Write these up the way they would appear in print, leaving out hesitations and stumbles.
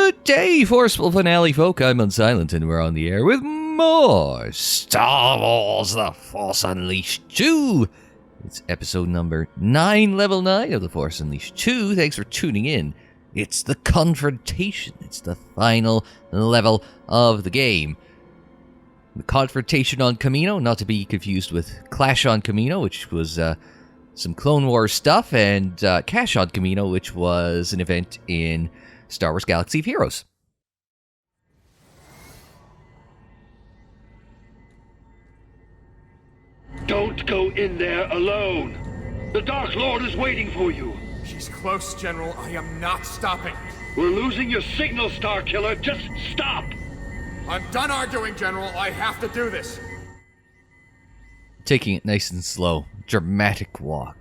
Good day, forceful finale folk. I'm Unsilent, and we're on the air with more Star Wars The Force Unleashed 2. It's episode number 9, level 9 of The Force Unleashed 2. Thanks for tuning in. It's the Confrontation. It's the final level of the game. The Confrontation on Kamino, not to be confused with Clash on Kamino, which was some Clone Wars stuff, and Cash on Kamino, which was an event in Star Wars Galaxy of Heroes. Don't go in there alone. The Dark Lord is waiting for you. She's close, General. I am not stopping. We're losing your signal, Starkiller. Just stop. I'm done arguing, General. I have to do this. Taking it nice and slow. Dramatic walk.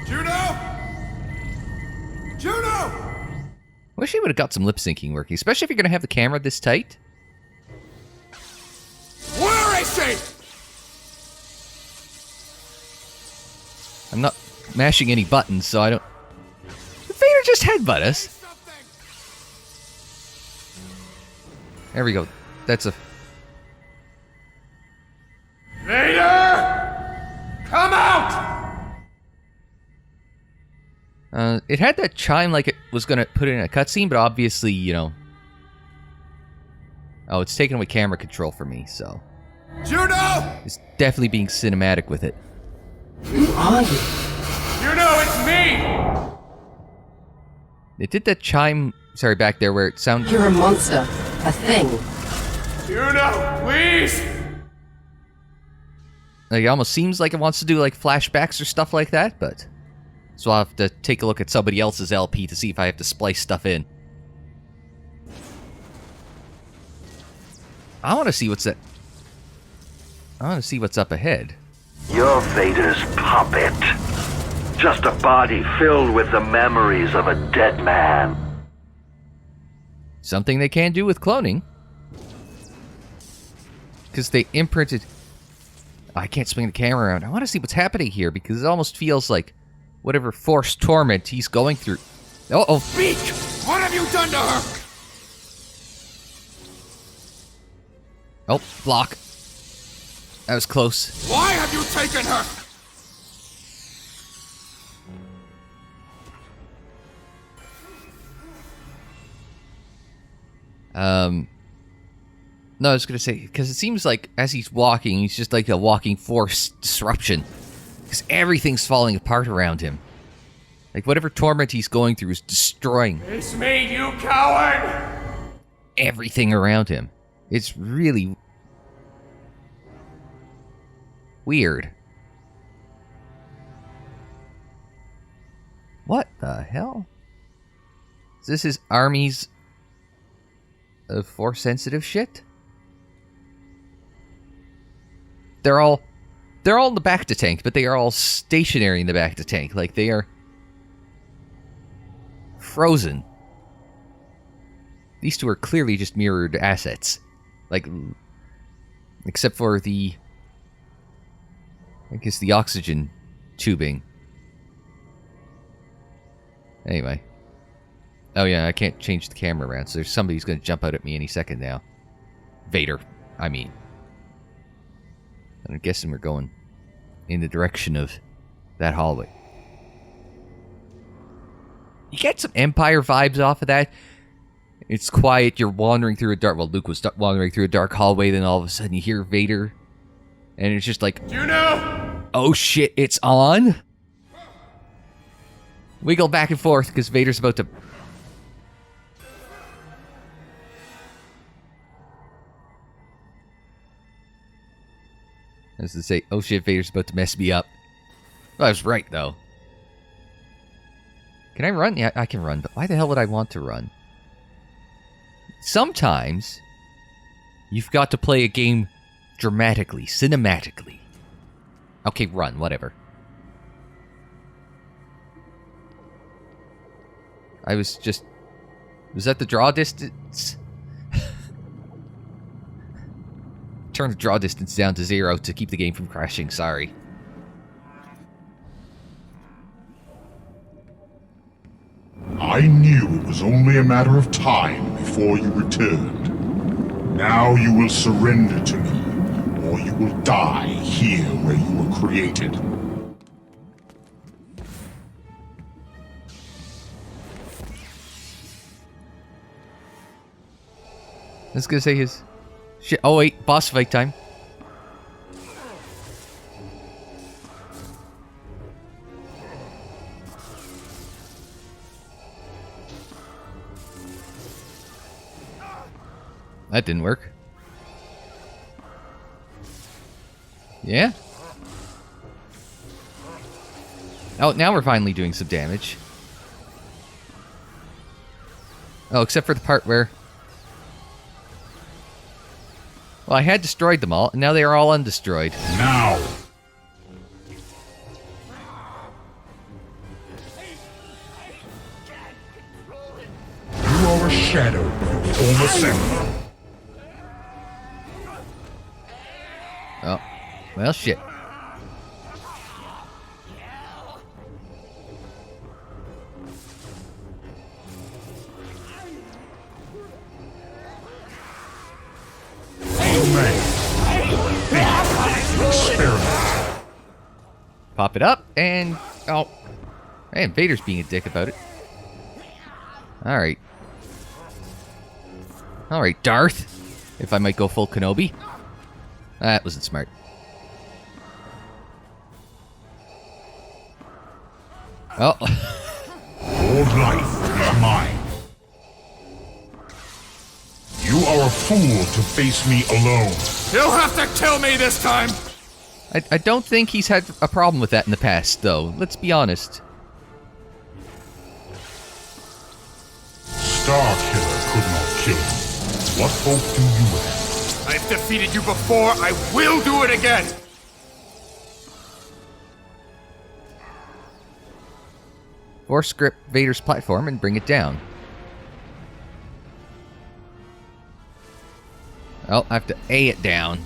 Juno! Juno! Wish he would have got some lip syncing working, especially if you're going to have the camera this tight. Where is she? I'm not mashing any buttons, so I don't... Did Vader just headbutt us? There we go. That's a... Vader! Come out! It had that chime like it was going to put it in a cutscene, but obviously, you know... Oh, it's taking away camera control for me, so... Juno! It's definitely being cinematic with it. Who are you? Juno, it's me! It did that chime, sorry, back there where it sounded... You're a monster. A thing. Juno, please! Like, it almost seems like it wants to do, like, flashbacks or stuff like that, but... So I'll have to take a look at somebody else's LP to see if I have to splice stuff in. I want to see what's up ahead. You're Vader's puppet. Just a body filled with the memories of a dead man. Something they can do with cloning. Because they imprinted... I can't swing the camera around. I want to see what's happening here, because it almost feels like whatever force torment he's going through. Uh-oh. Speak! What have you done to her? Oh, block. That was close. Why have you taken her? No, I was going to say, because it seems like as he's walking, he's just like a walking force disruption. Because everything's falling apart around him. Like, whatever torment he's going through is destroying It's me, you coward! everything around him. It's really... weird. What the hell? Is this his armies of force-sensitive shit? They're all in the back to tank, but they are all stationary in the back to tank. Like, they are frozen. These two are clearly just mirrored assets. Like, except for the... I guess the oxygen tubing. Anyway. Oh yeah, I can't change the camera around, so there's somebody who's going to jump out at me any second now. Vader, I mean. And I'm guessing we're going in the direction of that hallway. You get some Empire vibes off of that. It's quiet, you're wandering through a dark... Well, Luke was wandering through a dark hallway, then all of a sudden you hear Vader. And it's just like... Juno! Oh shit, it's on? Wiggle back and forth, because Vader's about to... As to say, oh shit, Vader's about to mess me up. Well, I was right, though. Can I run? Yeah, I can run, but why the hell would I want to run? Sometimes, you've got to play a game dramatically, cinematically. Okay, run, whatever. I was just... Was that the draw distance? Turn the draw distance down to 0 to keep the game from crashing, sorry. I knew it was only a matter of time before you returned. Now you will surrender to me, or you will die here where you were created. I was gonna say his... Shit. Oh wait, boss fight time. That didn't work. Yeah? Oh, now we're finally doing some damage. Oh, except for the part where... Well, I had destroyed them all, and now they are all undestroyed. Now! You are a shadow of your former self. Oh. Well, shit. Pop it up, and... Oh. Man, Vader's being a dick about it. Alright. Alright, Darth. If I might go full Kenobi. That wasn't smart. Oh. Your life is mine. You are a fool to face me alone. You'll have to kill me this time! I don't think he's had a problem with that in the past, though. Let's be honest. Starkiller could not kill me. What hope do you have? I've defeated you before, I will do it again! Force grip Vader's platform and bring it down. Oh, I have to A it down.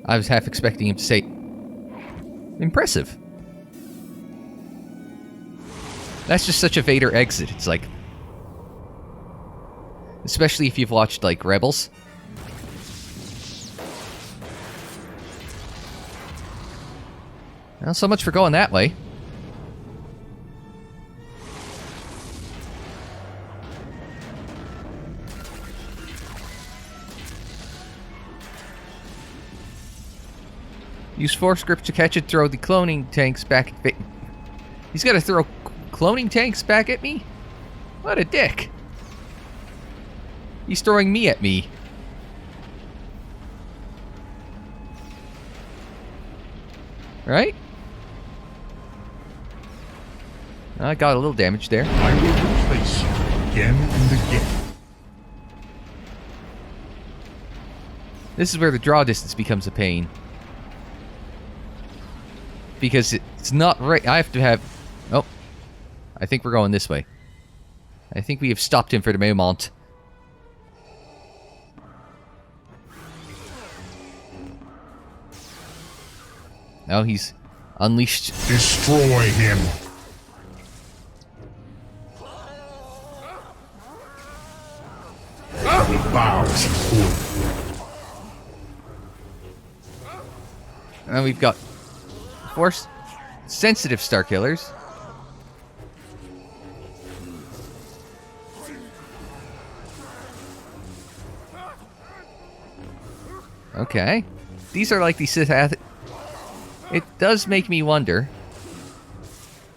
I was half expecting him to say... Impressive. That's just such a Vader exit. It's like... Especially if you've watched, like, Rebels. Well, so much for going that way. Use force grip to catch it, throw the cloning tanks back at... He's gotta throw cloning tanks back at me? What a dick. He's throwing me at me. Right? I got a little damage there. I will replace you again and again. This is where the draw distance becomes a pain. Because it's not right. I have to have... Oh. I think we're going this way. I think we have stopped him for the moment. Now he's unleashed. Destroy him. I will bow to you. And we've got force sensitive Starkillers. Okay. These are like the Sith It does make me wonder.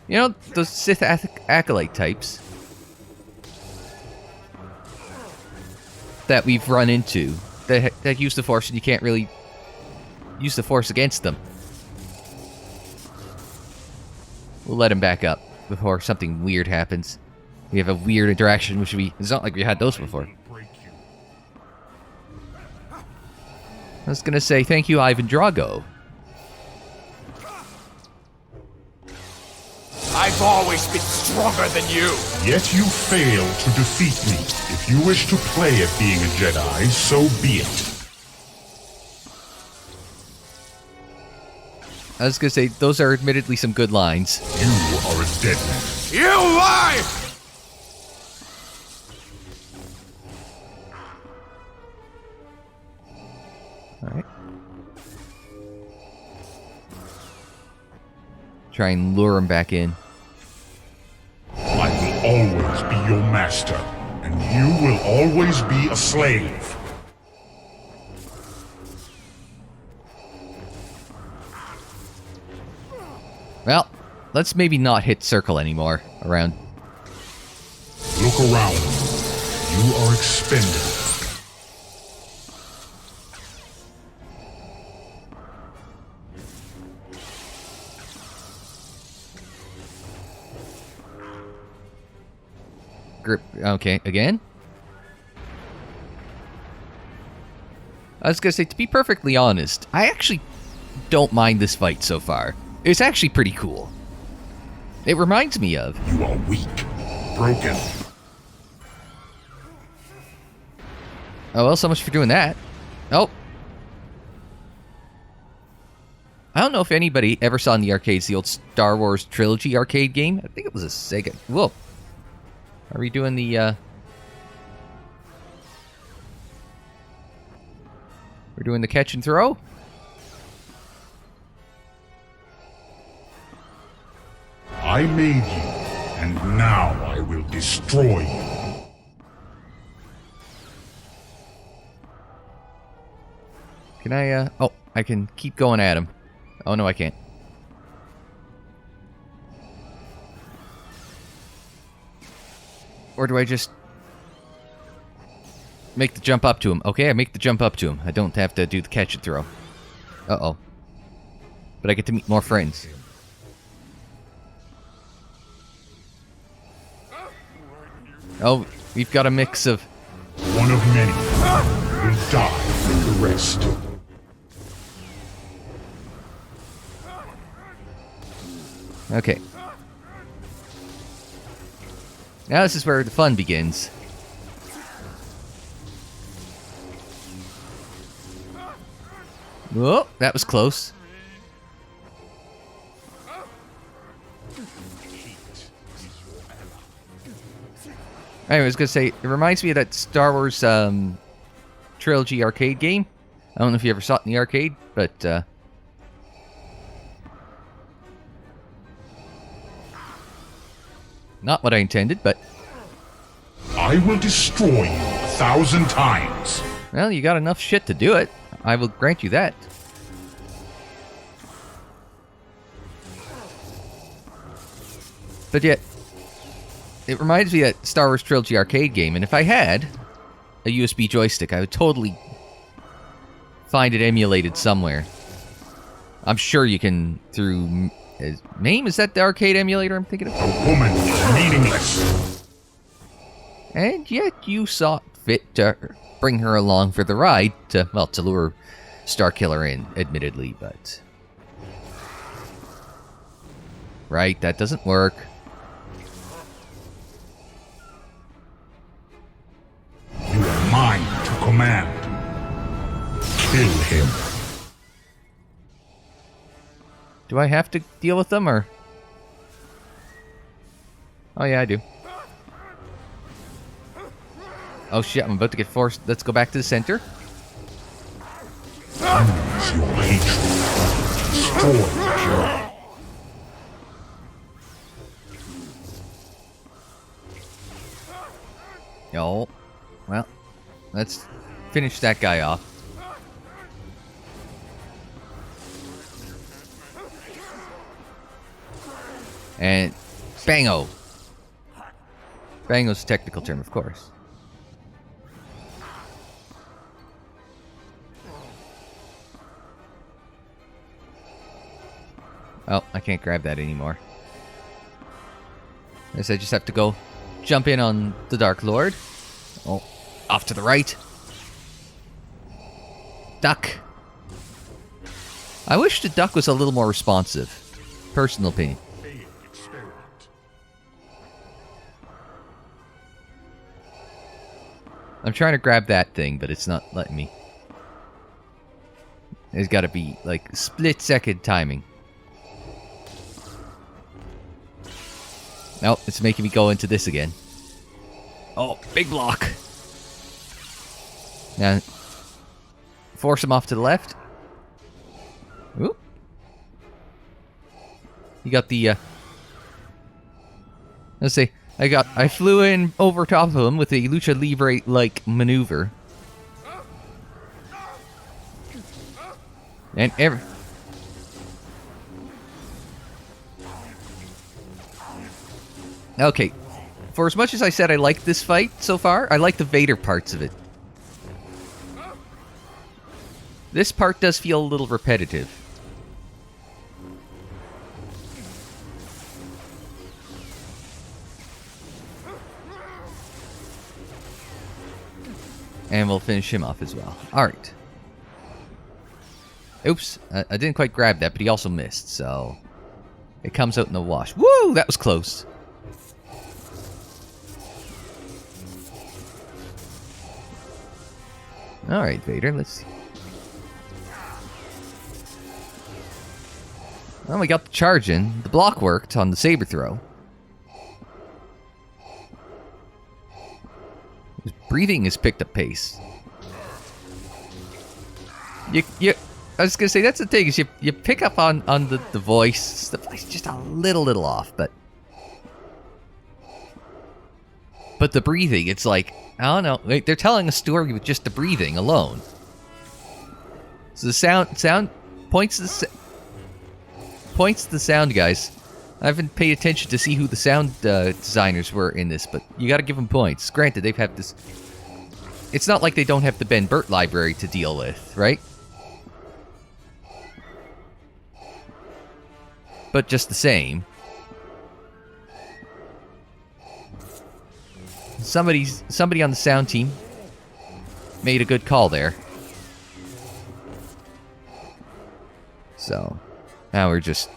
You know, those Sith Acolyte types that we've run into that use the Force and you can't really use the Force against them. We'll let him back up before something weird happens. We have a weird interaction, which it's not like we had those before. I was gonna say, thank you, Ivan Drago. I've always been stronger than you! Yet you fail to defeat me. If you wish to play at being a Jedi, so be it. I was gonna say, those are admittedly some good lines. You are a dead man. You lie! Alright. Try and lure him back in. I will always be your master, and you will always be a slave. Well, let's maybe not hit circle anymore around. Look around. You are expendable. Grip. Okay, again? I was gonna say, to be perfectly honest, I actually don't mind this fight so far. It's actually pretty cool. It reminds me of... You are weak, broken. Oh, well, so much for doing that. Oh. I don't know if anybody ever saw in the arcades the old Star Wars Trilogy arcade game. I think it was a Sega. Whoa. Are we doing the, We're doing the catch and throw? I made you, and now I will destroy you. Can I, Oh, I can keep going at him. Oh, no, I can't. Or do I just... make the jump up to him? Okay, I make the jump up to him. I don't have to do the catch and throw. Uh-oh. But I get to meet more friends. Oh, we've got a mix of... One of many will die with the rest. Okay. Now this is where the fun begins. Whoa, that was close. Anyway, I was gonna say, it reminds me of that Star Wars Trilogy arcade game. I don't know if you ever saw it in the arcade, but not what I intended, but... I will destroy you 1,000 times. Well, you got enough shit to do it. I will grant you that. But yet, it reminds me of that Star Wars Trilogy arcade game, and if I had a USB joystick, I would totally find it emulated somewhere. I'm sure you can, through... MAME? Is that the arcade emulator I'm thinking of? A woman is meaningless. And yet you saw fit to bring her along for the ride to, well, to lure Starkiller in, admittedly, but... Right, that doesn't work. You are mine to command. Kill him. Do I have to deal with them, or...? Oh, yeah, I do. Oh, shit, I'm about to get forced. Let's go back to the center. Use your hatred. Destroy your... Oh, well, let's finish that guy off. And bango. Bango's a technical term, of course. Oh, I can't grab that anymore. I guess I just have to go jump in on the Dark Lord. Oh, off to the right. Duck. I wish the duck was a little more responsive. Personal opinion. I'm trying to grab that thing, but it's not letting me. There's got to be, like, split-second timing. Nope, it's making me go into this again. Oh, big block. Now, force him off to the left. Ooh. You got the, let's see. I flew in over top of him with a Lucha Libre-like maneuver. And okay. For as much as I said I like this fight so far, I like the Vader parts of it. This part does feel a little repetitive. And we'll finish him off as well. Alright. Oops, I didn't quite grab that, but he also missed, so... It comes out in the wash. Woo! That was close. Alright, Vader, let's see. Well, we got the charge in. The block worked on the saber throw. His breathing has picked up pace. I was gonna say, that's the thing, is you pick up on the voice. The voice is just a little off, but the breathing, it's like, I don't know, like, they're telling a story with just the breathing alone. So the sound points to the sound guys. I haven't paid attention to see who the sound designers were in this, but you gotta give them points. Granted, they've had this... It's not like they don't have the Ben Burt library to deal with, right? But just the same. Somebody on the sound team made a good call there. So, now we're just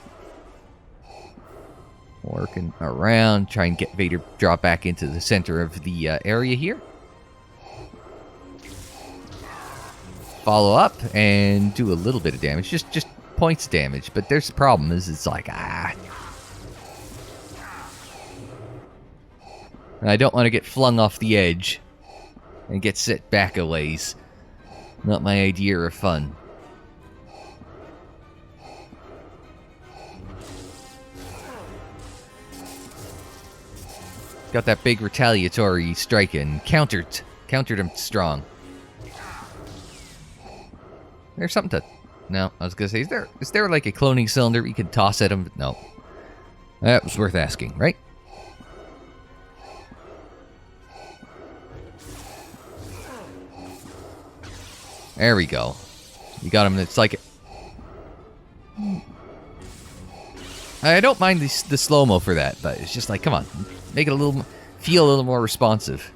working around, trying to get Vader draw back into the center of the area here. Follow up and do a little bit of damage, just points damage. But there's the problem: is it's like I don't want to get flung off the edge and get set back a ways. Not my idea of fun. Got that big retaliatory strike in. Countered him strong. There's something to... No, I was gonna say, is there like a cloning cylinder you can toss at him? But no. That was worth asking, right? There we go. You got him. It's like... I don't mind the slow-mo for that, but it's just like, come on. Make it feel a little more responsive.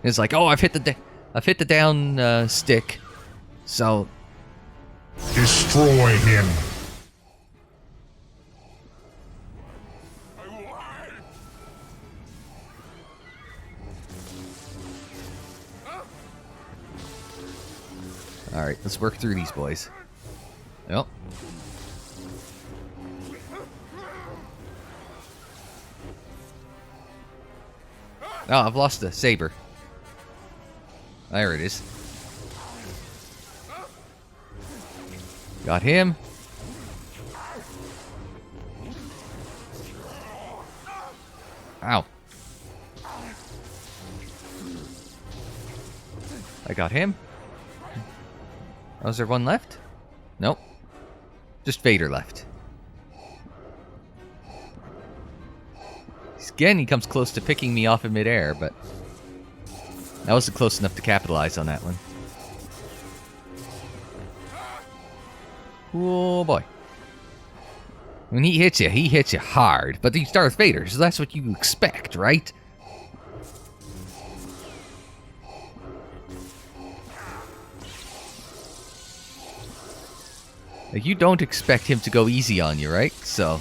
It's like, oh, I've hit the down stick, so... Destroy him. Alright, let's work through these boys. Yep. Oh, I've lost the saber. There it is. Got him. Ow. I got him. Oh, is there one left? Nope. Just Vader left. Again, he comes close to picking me off in midair, but I wasn't close enough to capitalize on that one. Oh boy. When he hits you hard. But he's Darth Vader, so that's what you expect, right? Like, you don't expect him to go easy on you, right? So...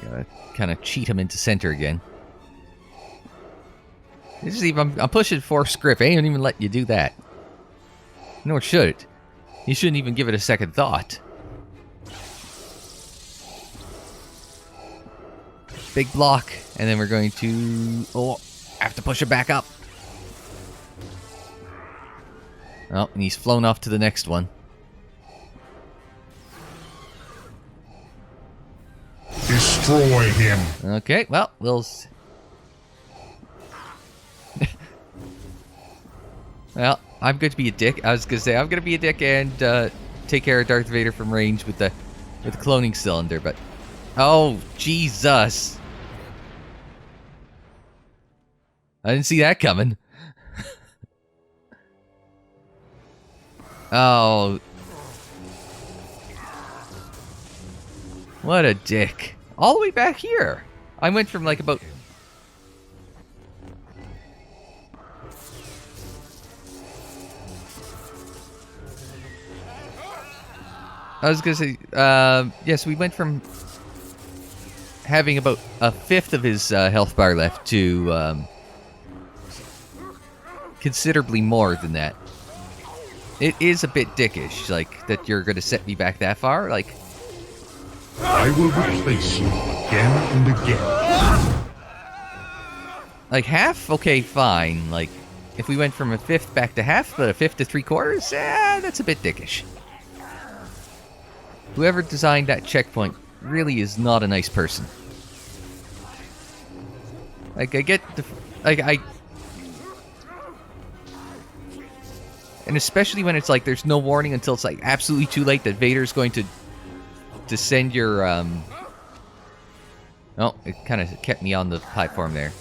gotta kind of cheat him into center again. I'm pushing force grip. I ain't even letting you do that. Nor should it. You shouldn't even give it a second thought. Big block, and then we're going to... Oh, have to push it back up. Oh, and he's flown off to the next one. Destroy him. Okay, well, we'll... Well, I'm going to be a dick. I was going to say, I'm going to be a dick and take care of Darth Vader from range with the cloning cylinder, but... Oh, Jesus. I didn't see that coming. Oh. What a dick. All the way back here. I went from like about... I was going to say, yes, we went from having about a fifth of his health bar left to considerably more than that. It is a bit dickish, like, that you're going to set me back that far, like... I will replace you again and again. Like, half? Okay, fine. Like, if we went from a fifth back to half, but a fifth to three-quarters, that's a bit dickish. Whoever designed that checkpoint really is not a nice person. Like, I get the... Like, and especially when it's like there's no warning until it's like absolutely too late that Vader's going to send your... Oh, it kind of kept me on the platform there.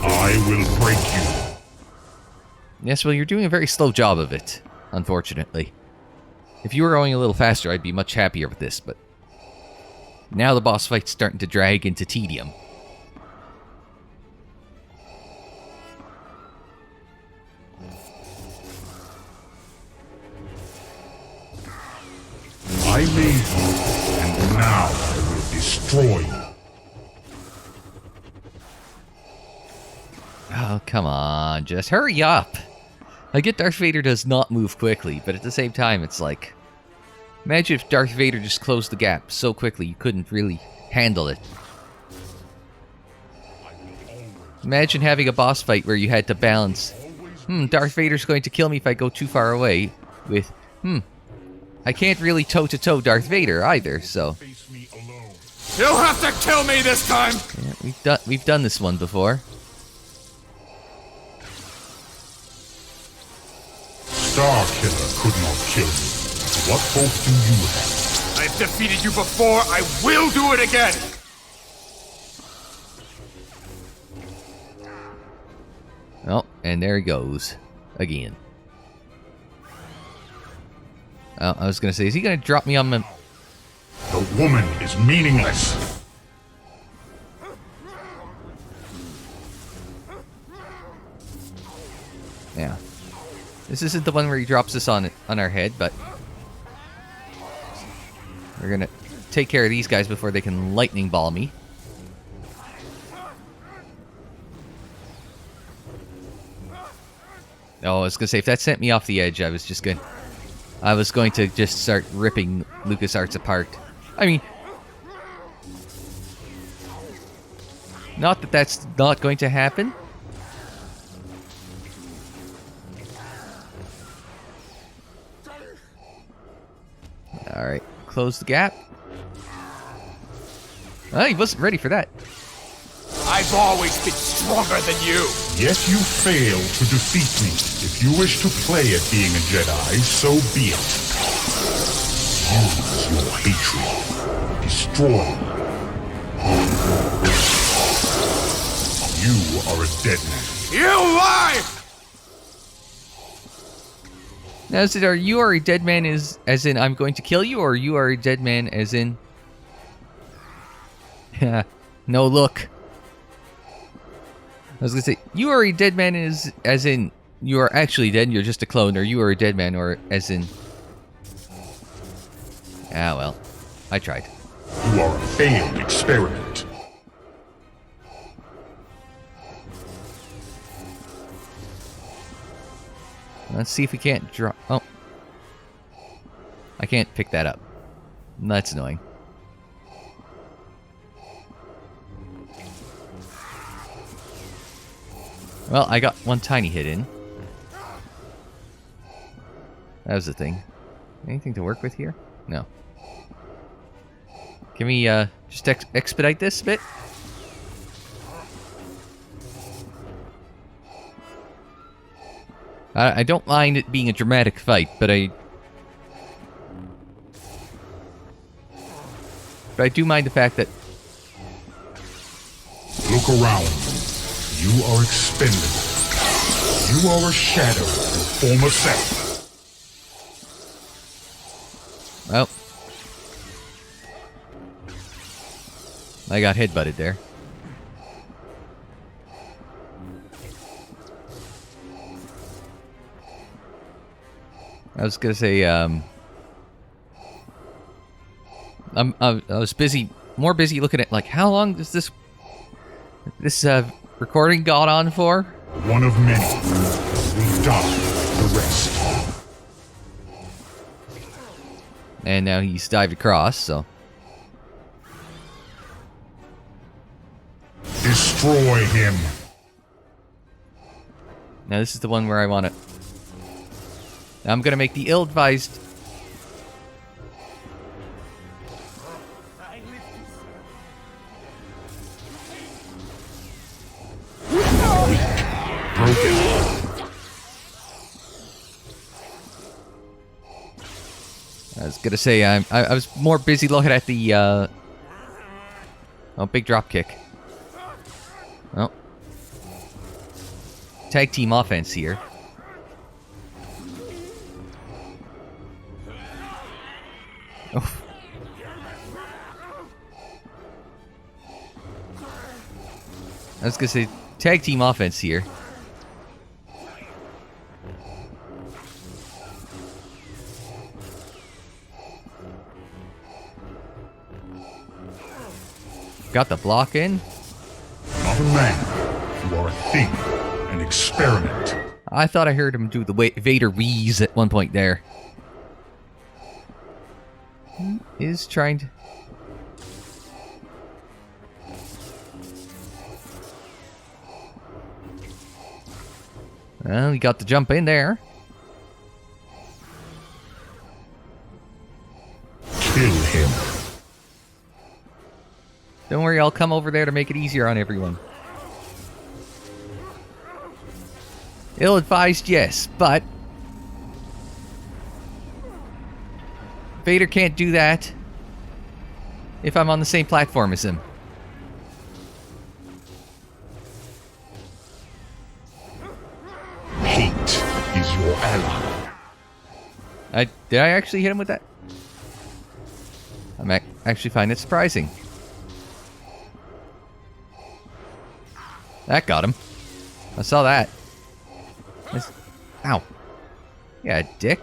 I will break you. Yes, well, you're doing a very slow job of it, unfortunately. If you were going a little faster, I'd be much happier with this, but... Now the boss fight's starting to drag into tedium. I made you, and now I will destroy you. Oh, come on, just hurry up. I get Darth Vader does not move quickly, but at the same time, it's like... Imagine if Darth Vader just closed the gap so quickly you couldn't really handle it. Imagine having a boss fight where you had to balance... Darth Vader's going to kill me if I go too far away, with... I can't really toe-to-toe Darth Vader either, so... You'll have to kill me this time! Yeah, we've done this one before. Starkiller could not kill me. What hope do you have? I've defeated you before, I will do it again! Oh, and there he goes. Again. Oh, I was going to say, is he going to drop me on my... The woman is meaningless. Yeah. This isn't the one where he drops us on our head, but... We're going to take care of these guys before they can lightning ball me. Oh, I was going to say, if that sent me off the edge, I was going to just start ripping LucasArts apart. I mean... Not that that's not going to happen. Alright, close the gap. Oh, he wasn't ready for that. I've always been stronger than you! Yet you fail to defeat me. If you wish to play at being a Jedi, so be it. Use your hatred. Destroy me. You are a dead man. You lie! Now, is it, are you a dead man as in I'm going to kill you, or you are a dead man as in... no look. I was going to say, you are a dead man as in you are actually dead and you're just a clone, or you are a dead man, or as in... Ah, well. I tried. You are a failed experiment. Let's see if we can't drop... Oh. I can't pick that up. That's annoying. Well, I got one tiny hit in. That was the thing. Anything to work with here? No. Can we just expedite this a bit? I don't mind it being a dramatic fight, but I do mind the fact that... Look around. You are expendable. You are a shadow of your former self. Well, I got headbutted there. I was gonna say, I was more busy looking at, like, how long does this recording got on for? One of many will die the rest. And now he's dived across, so... Destroy him. Now this is the one where I want it. Now I'm gonna make the ill-advised... I was gonna say, I was more busy looking at the, oh, big drop kick. Oh. Tag team offense here. Oh. I was gonna say, tag team offense here. Got the block in. Not a man. You are a thing. An experiment. I thought I heard him do the Vader wheeze at one point there. He is trying to... Well, he got the jump in there. Kill him. Don't worry, I'll come over there to make it easier on everyone. Ill-advised, yes, but... Vader can't do that if I'm on the same platform as him. Hate is your ally. Did I actually hit him with that? I'm actually find it surprising. That got him. I saw that. Ow. Yeah, dick.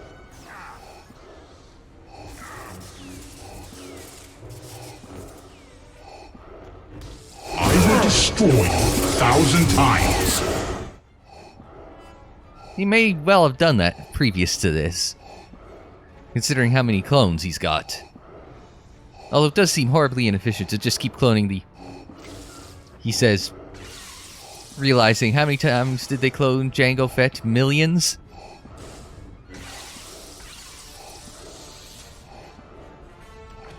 I will destroy you 1,000 times. He may well have done that previous to this, considering how many clones he's got. Although it does seem horribly inefficient to just keep cloning the... He says, realizing how many times did they clone Jango Fett? Millions?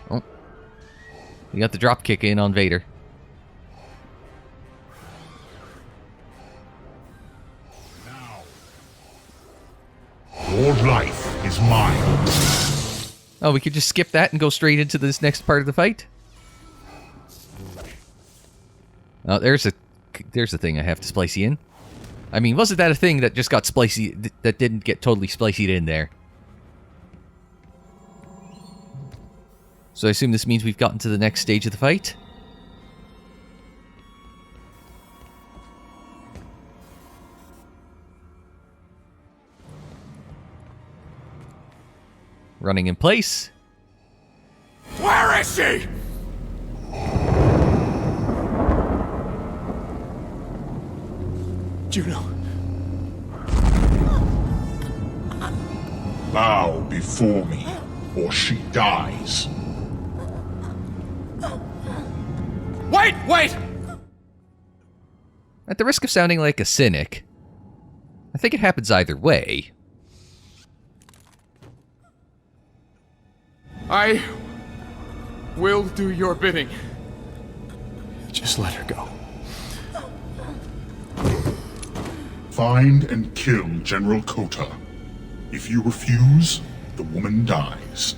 Oh. We got the drop kick in on Vader. Your life is mine. Oh, we could just skip that and go straight into this next part of the fight? Oh, there's a thing I have to splice you in. I mean, wasn't that a thing that just got splicey, that didn't get totally spliced in there? So I assume this means we've gotten to the next stage of the fight? Running in place. Where is she? Juno. bow before me, or she dies. Wait! At the risk of sounding like a cynic, I think it happens either way. I will do your bidding. Just let her go. Find and kill General Kota. If you refuse, the woman dies.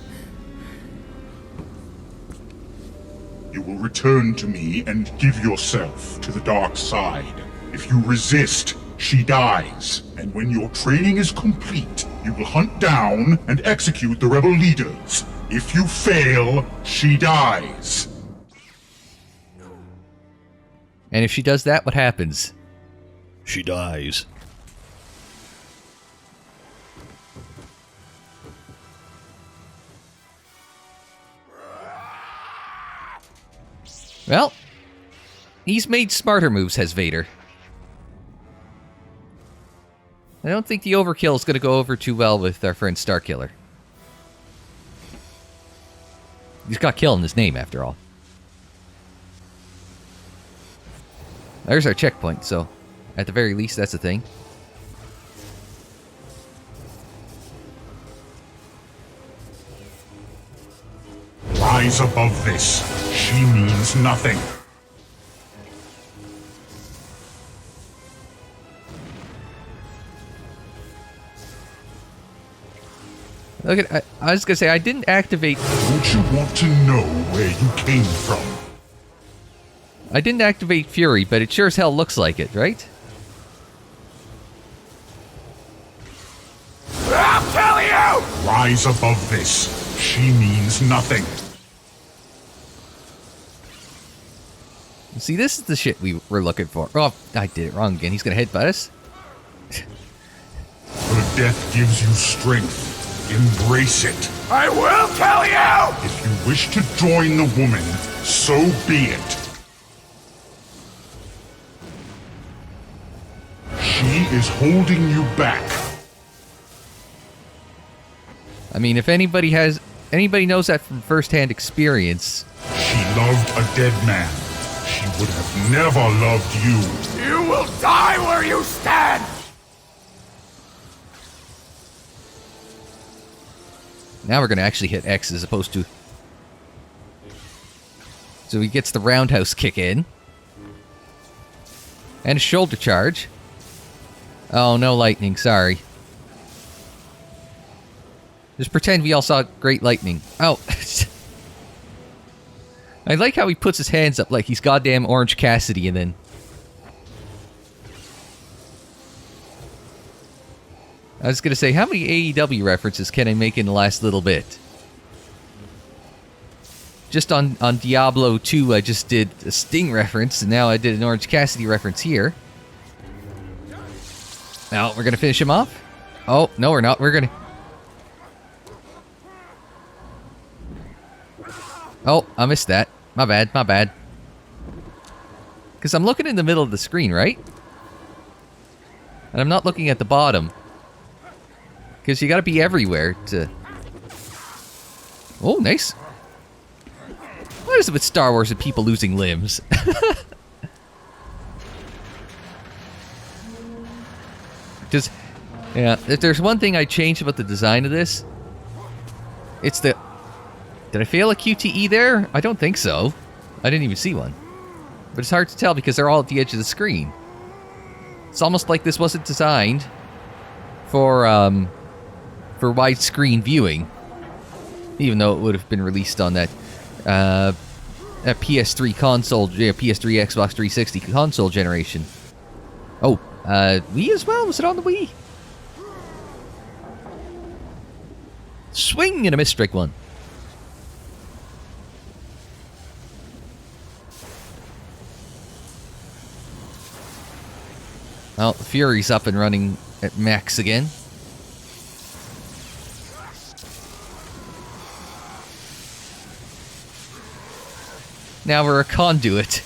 You will return to me and give yourself to the dark side. If you resist, she dies. And when your training is complete, you will hunt down and execute the rebel leaders. If you fail, she dies. And if she does that, what happens? She dies. Well, he's made smarter moves, has Vader. I don't think the overkill is going to go over too well with our friend Starkiller. He's got kill in his name, after all. There's our checkpoint, so at the very least, that's a thing. Rise above this. She means nothing. Look at, I was going to say, I didn't activate... Don't you want to know where you came from? I didn't activate Fury, but it sure as hell looks like it, right? I'll kill you! Rise above this. She means nothing. See, this is the shit we were looking for. Oh, I did it wrong again. He's going to headbutt us. Her death gives you strength. Embrace it. I will kill you! If you wish to join the woman, so be it. She is holding you back. I mean, if anybody knows that from first-hand experience... She loved a dead man. She would have never loved you. You will die where you stand! Now we're going to actually hit X as opposed to... So he gets the roundhouse kick in. And a shoulder charge. Oh, no lightning, sorry. Just pretend we all saw great lightning. Oh. I like how he puts his hands up like he's goddamn Orange Cassidy and then... I was going to say, how many AEW references can I make in the last little bit? Just on Diablo 2, I just did a Sting reference, and now I did an Orange Cassidy reference here. Now, we're going to finish him off? Oh, no, we're not. We're going to... Oh, I missed that. My bad, my bad. Because I'm looking in the middle of the screen, right? And I'm not looking at the bottom. Because you gotta be everywhere to... Oh, nice. What is it with Star Wars and people losing limbs? Just... Yeah, if there's one thing I changed about the design of this, it's the... Did I fail a QTE there? I don't think so. I didn't even see one. But it's hard to tell because they're all at the edge of the screen. It's almost like this wasn't designed for widescreen viewing. Even though it would have been released on that PS3 console, PS3, Xbox 360 console generation. Oh, Wii as well? Was it on the Wii? Swing and a miss, strike one. Well, Fury's up and running at max again. Now we're a conduit.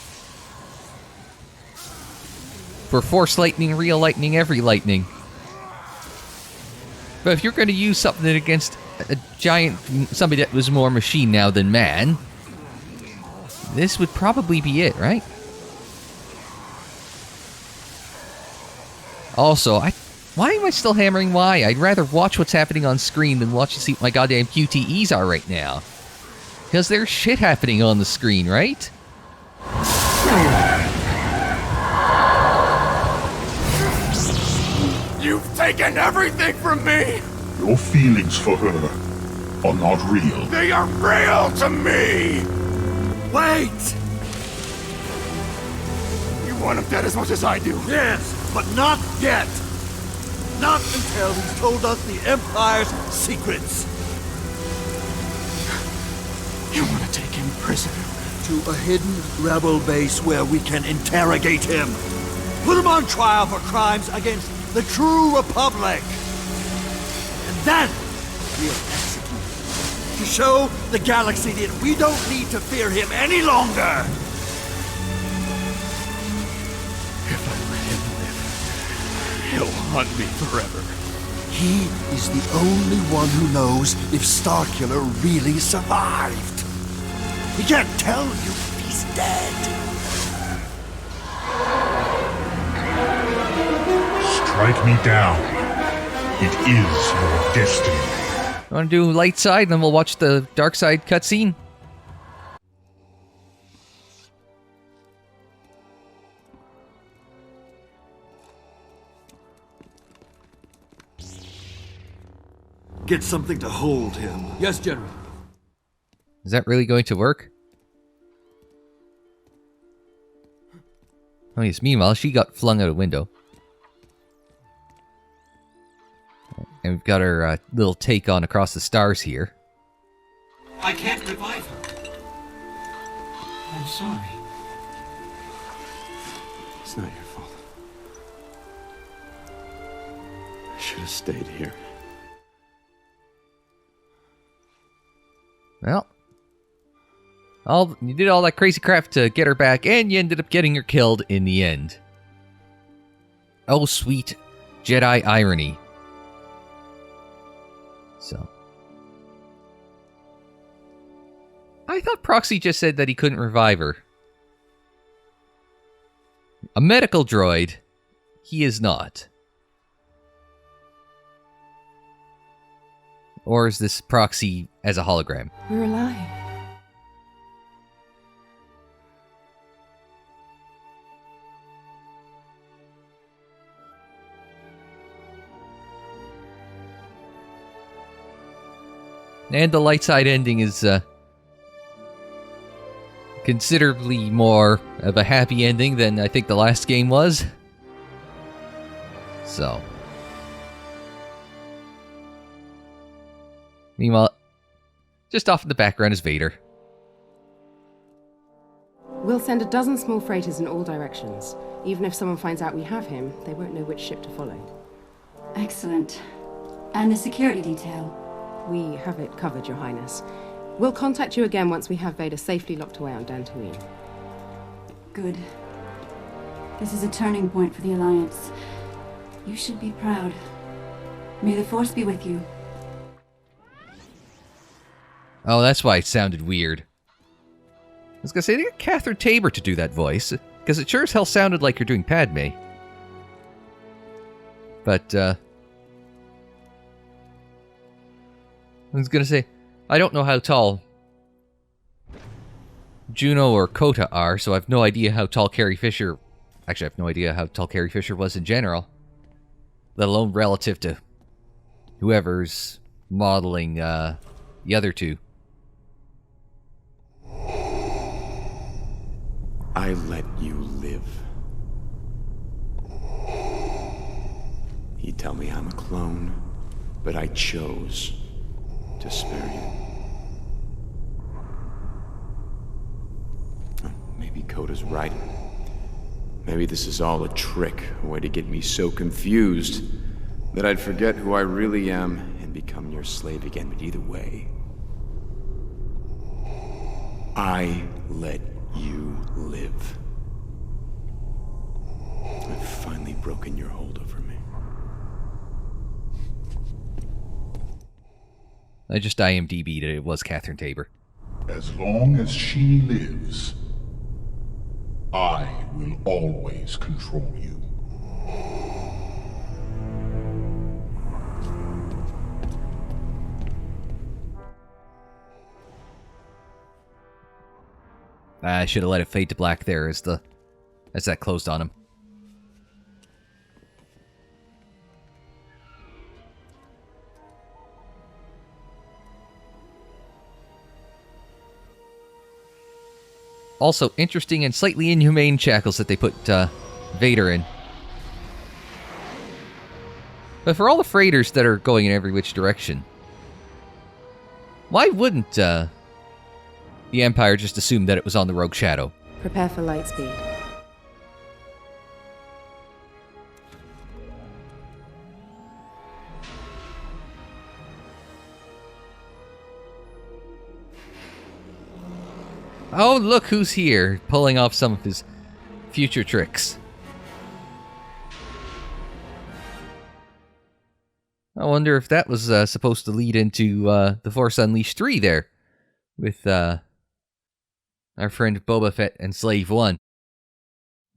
For Force Lightning, Real Lightning, every lightning. But if you're going to use something against a giant, somebody that was more machine now than man, this would probably be it, right? Also, why am I still hammering Y? I'd rather watch what's happening on screen than watch and see what my goddamn QTEs are right now. Because there's shit happening on the screen, right? You've taken everything from me! Your feelings for her are not real. They are real to me! Wait! You want him dead as much as I do. Yes, but not yet. Not until he's told us the Empire's secrets. You want to take him prisoner? To a hidden rebel base where we can interrogate him. Put him on trial for crimes against the true Republic. And then we'll execute him. To show the galaxy that we don't need to fear him any longer. If I let him live, he'll haunt me forever. He is the only one who knows if Starkiller really survived. He can't tell you if he's dead. Strike me down. It is your destiny. Want to do light side, then we'll watch the dark side cutscene? Get something to hold him. Yes, General. Is that really going to work? Oh yes, meanwhile, she got flung out a window. And we've got our little take on Across the Stars here. I can't revive her. I'm sorry. It's not your fault. I should have stayed here. Well, you did all that crazy crap to get her back, and you ended up getting her killed in the end. Oh, sweet Jedi irony. So. I thought Proxy just said that he couldn't revive her. A medical droid, he is not. Or is this Proxy as a hologram? We're alive. And the light side ending is considerably more of a happy ending than I think the last game was. So. Meanwhile, just off in the background is Vader. We'll send a dozen small freighters in all directions. Even if someone finds out we have him, they won't know which ship to follow. Excellent. And the security detail? We have it covered, Your Highness. We'll contact you again once we have Vader safely locked away on Dantooine. Good. This is a turning point for the Alliance. You should be proud. May the Force be with you. Oh, that's why it sounded weird. I was gonna say, they got Catherine Tabor to do that voice, because it sure as hell sounded like you're doing Padme. But, I was gonna say, I don't know how tall Juno or Kota are, so I have no idea how tall Carrie Fisher... Actually, I have no idea how tall Carrie Fisher was in general. Let alone relative to whoever's modeling, the other two. I let you live. You tell me I'm a clone, but I chose to spare you. Oh, maybe Coda's right. Maybe this is all a trick, a way to get me so confused that I'd forget who I really am and become your slave again. But either way, I let you live. I've finally broken your hold over me. I just IMDb'd it. It was Catherine Tabor. As long as she lives, I will always control you. I should have let it fade to black there as that closed on him. Also, interesting and slightly inhumane shackles that they put Vader in. But for all the freighters that are going in every which direction, why wouldn't the Empire just assume that it was on the Rogue Shadow? Prepare for light speed. Oh, look who's here, pulling off some of his future tricks. I wonder if that was supposed to lead into The Force Unleashed 3 there, with our friend Boba Fett and Slave One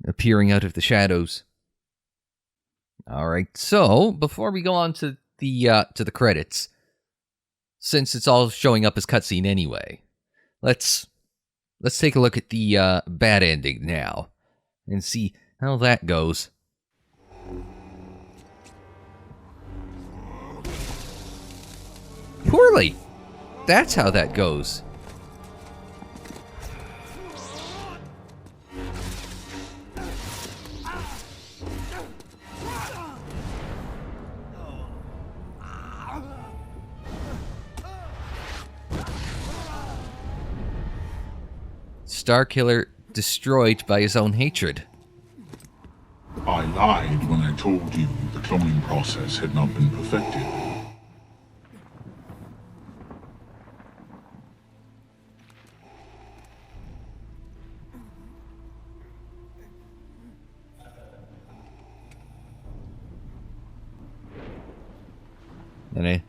appearing out of the shadows. Alright, so, before we go on to the credits, since it's all showing up as cutscene anyway, let's take a look at the bad ending now, and see how that goes. Poorly! That's how that goes. Starkiller destroyed by his own hatred. I lied when I told you the cloning process had not been perfected.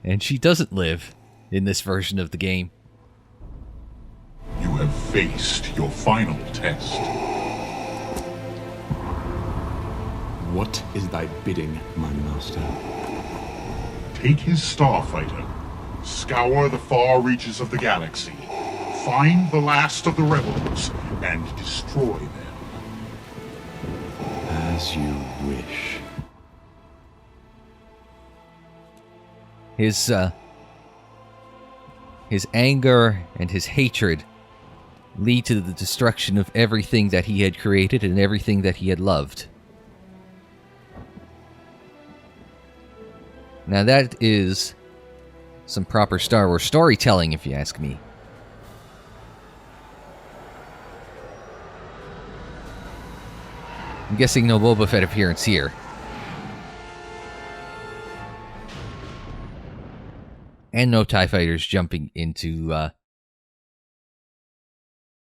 And she doesn't live in this version of the game. You have faced your final test. What is thy bidding, my master? Take his starfighter, scour the far reaches of the galaxy, find the last of the rebels, and destroy them. As you wish. His anger and his hatred lead to the destruction of everything that he had created and everything that he had loved. Now that is some proper Star Wars storytelling, if you ask me. I'm guessing no Boba Fett appearance here. And no TIE fighters jumping into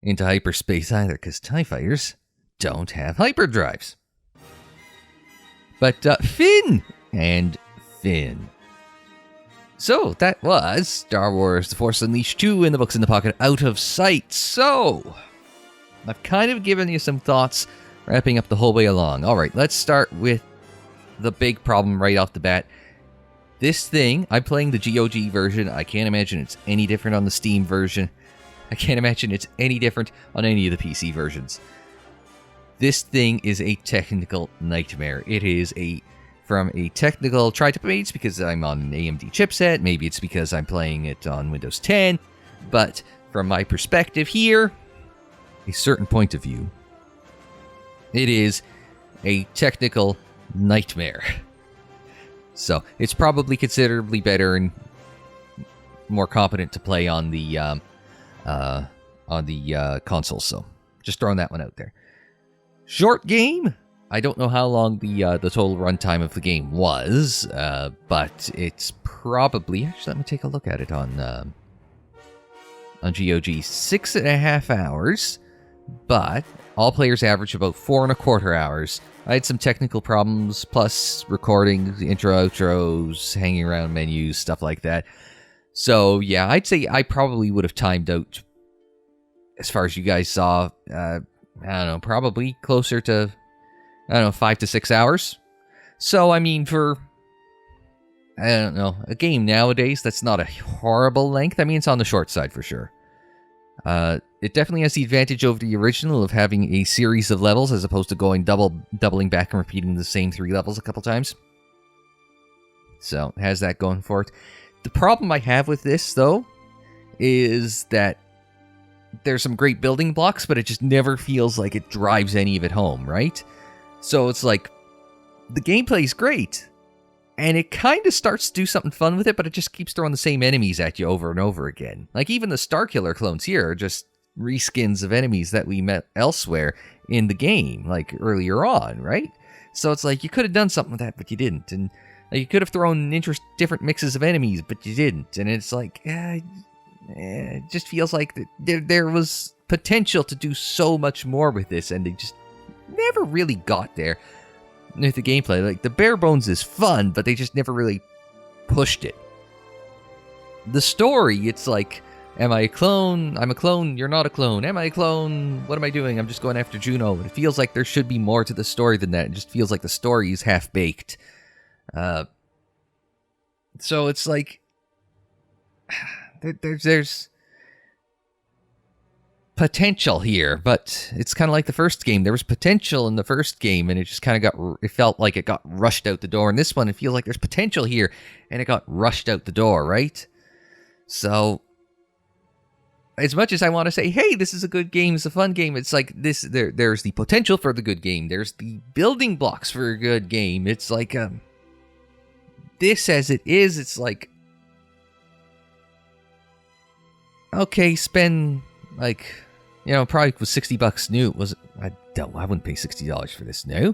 hyperspace either, because TIE fighters don't have hyperdrives. But Finn and Finn. So that was Star Wars The Force Unleashed 2 in the Books in the Pocket Out of Sight. So I've kind of given you some thoughts wrapping up the whole way along. Alright, let's start with the big problem right off the bat. This thing, I'm playing the GOG version. I can't imagine it's any different on the Steam version. I can't imagine it's any different on any of the PC versions. This thing is a technical nightmare. It is from a technical, maybe it's because I'm on an AMD chipset, maybe it's because I'm playing it on Windows 10, but from my perspective here, a certain point of view, it is a technical nightmare. So, it's probably considerably better and more competent to play on the console, so just throwing that one out there. Short game? I don't know how long the total runtime of the game was, but it's probably... Actually, let me take a look at it on GOG. 6.5 hours, but all players average about 4.25 hours. I had some technical problems, plus recording, intro, outros, hanging around menus, stuff like that. So, yeah, I'd say I probably would have timed out, as far as you guys saw, I don't know, probably closer to, 5 to 6 hours. So, I mean, for, I don't know, a game nowadays, that's not a horrible length. I mean, it's on the short side for sure. It definitely has the advantage over the original of having a series of levels as opposed to going doubling back and repeating the same 3 levels a couple times. So, it has that going for it. The problem I have with this, though, is that there's some great building blocks, but it just never feels like it drives any of it home, right? So it's like, the gameplay is great, and it kind of starts to do something fun with it, but it just keeps throwing the same enemies at you over and over again. Like, even the Starkiller clones here are just reskins of enemies that we met elsewhere in the game, like, earlier on, right? So it's like, you could have done something with that, but you didn't, and you could have thrown different mixes of enemies, but you didn't, and it's like, it just feels like there was potential to do so much more with this, and they just never really got there with the gameplay. Like, the bare bones is fun, but they just never really pushed it. The story, it's like, am I a clone? I'm a clone, you're not a clone. Am I a clone? What am I doing? I'm just going after Juno. It feels like there should be more to the story than that. It just feels like the story is half-baked. So it's like, there's potential here, but it's kind of like the first game. There was potential in the first game, and it just kind of it felt like it got rushed out the door. In this one, it feels like there's potential here, and it got rushed out the door, right? So, as much as I want to say, hey, this is a good game, it's a fun game, it's like, there's the potential for the good game, there's the building blocks for a good game. It's like, this as it is, it's like, okay, spend, like, probably was $60 new. I wouldn't pay $60 for this new.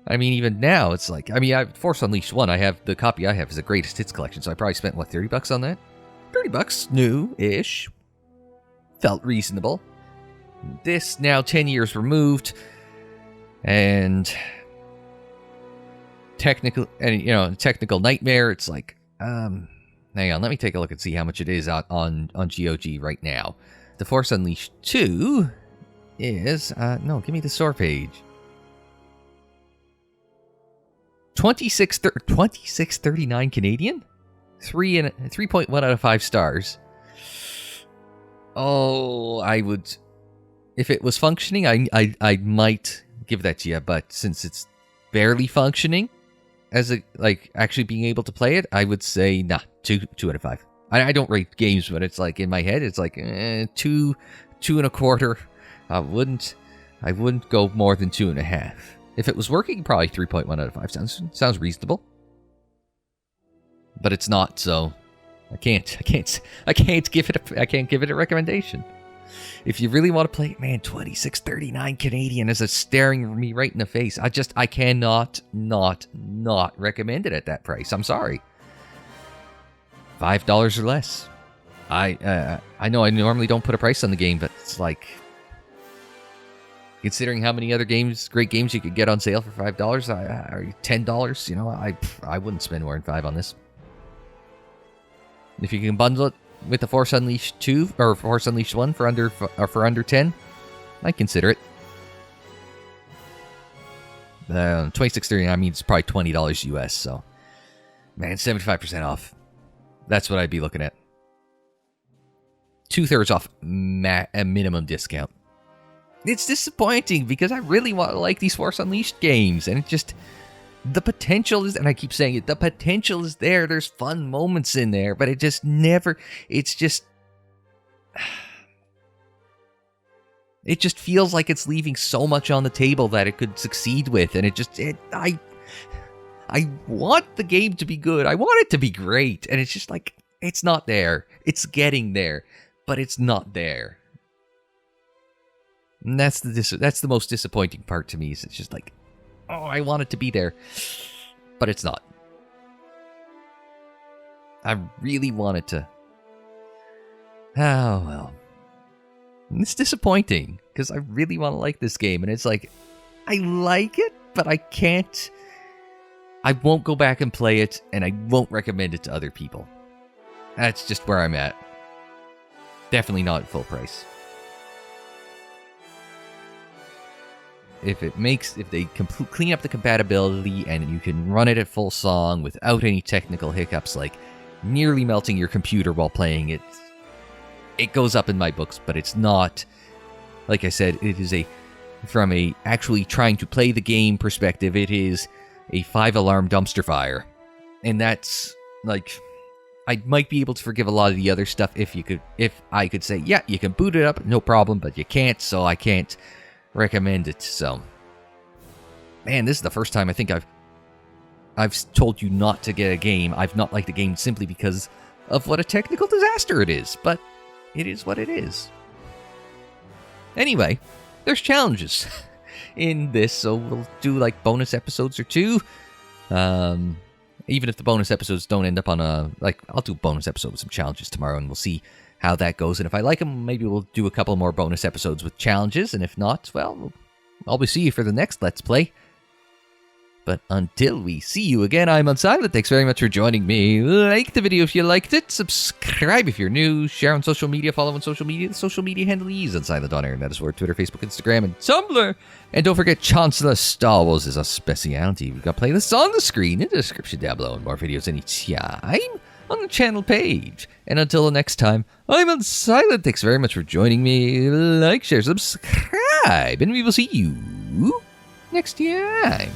I mean, even now, it's like, I mean, Force Unleashed 1, the copy I have is the Greatest Hits collection, so I probably spent, $30 on that? $30 new-ish. Felt reasonable. This, now 10 years removed, and technical nightmare, it's like, hang on, let me take a look and see how much it is on GOG right now. The Force Unleashed 2 is, no, give me the store page. $26.39 Canadian? 3.1 out of 5 stars. Oh, I would, if it was functioning, I might give that to you, but since it's barely functioning, as actually being able to play it, I would say, nah, 2 out of 5. I don't rate games, but it's like, in my head, it's like, 2.25. I wouldn't go more than 2.5. If it was working, probably 3.1 out of 5 sounds reasonable. But it's not, so I can't give it a recommendation. If you really want to play it, man, $26.39 Canadian is staring me right in the face. I cannot not recommend it at that price. I'm sorry. $5 or less. I know I normally don't put a price on the game, but it's like, considering how many other great games you could get on sale for $5 or $10, I wouldn't spend more than $5 on this. If you can bundle it with the Force Unleashed 2 or Force Unleashed 1 for under 10, I'd consider it. $26.39, I mean, it's probably $20 US, so man, 75% off. That's what I'd be looking at. 2/3 off a minimum discount. It's disappointing because I really want to like these Force Unleashed games, and it just, the potential is, and I keep saying it, the potential is there. There's fun moments in there, but it just never, it just feels like it's leaving so much on the table that it could succeed with, and I want the game to be good. I want it to be great, and it's just like, it's not there. It's getting there, but it's not there. And that's the most disappointing part to me, is it's just like, oh, I want it to be there, but it's not. I really want it to. Oh, well. It's disappointing, because I really want to like this game, and it's like, I like it, but I can't. I won't go back and play it, and I won't recommend it to other people. That's just where I'm at. Definitely not at full price. If they clean up the compatibility and you can run it at full song without any technical hiccups like nearly melting your computer while playing it, it goes up in my books, but it's not, like I said, it is from a actually trying to play the game perspective, it is a 5-alarm dumpster fire. And that's, like, I might be able to forgive a lot of the other stuff if I could say, yeah, you can boot it up, no problem, but you can't, so I can't recommend it. So, man, this is the first time I think I've told you not to get a game. I've not liked a game simply because of what a technical disaster it is, but it is what it is. Anyway, there's challenges in this, so we'll do like bonus episodes or two. Even if the bonus episodes don't end up on I'll do a bonus episode with some challenges tomorrow, and we'll see how that goes. And if I like them, maybe we'll do a couple more bonus episodes with challenges. And if not, well, I'll be see you for the next Let's Play. But until we see you again, I'm Unsilent. Thanks very much for joining me. Like the video if you liked it. Subscribe if you're new. Share on social media. Follow on social media. The social media handle is Unsilent on air. And that is where Twitter, Facebook, Instagram, and Tumblr. And don't forget, Chancellor Star Wars is a speciality. We've got playlists on the screen in the description down below. And more videos anytime on the channel page. And until the next time, I'm Unsilent. Thanks very much for joining me. Like, share, subscribe. And we will see you next time.